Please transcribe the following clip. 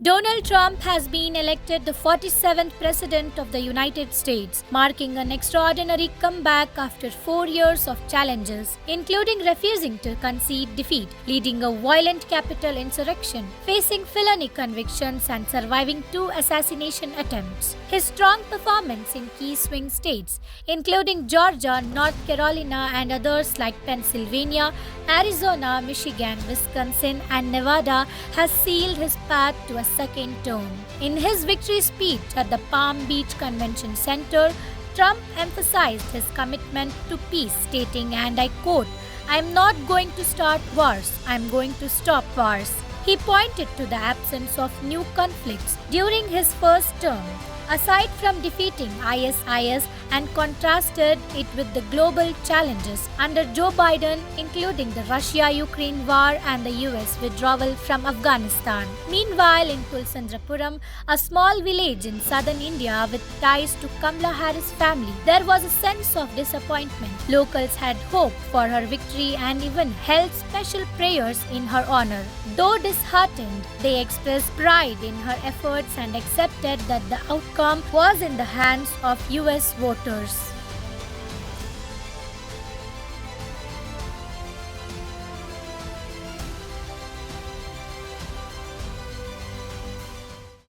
Donald Trump has been elected the 47th President of the United States, marking an extraordinary comeback after 4 years of challenges, including refusing to concede defeat, leading a violent Capitol insurrection, facing felony convictions, and surviving 2 assassination attempts. His strong performance in key swing states, including Georgia, North Carolina, and others like Pennsylvania, Arizona, Michigan, Wisconsin, and Nevada, has sealed his path to a second term. In his victory speech at the Palm Beach Convention Center, Trump emphasized his commitment to peace, stating, and I quote, "I am not going to start wars, I am going to stop wars." He pointed to the absence of new conflicts during his first term, aside from defeating ISIS, and contrasted it with the global challenges under Joe Biden, including the Russia-Ukraine war and the US withdrawal from Afghanistan. Meanwhile, in Tulsandrapuram, a small village in southern India with ties to Kamala Harris' family, there was a sense of disappointment. Locals had hoped for her victory and even held special prayers in her honor. Though disheartened, they expressed pride in her efforts and accepted that the outcome was in the hands of US voters.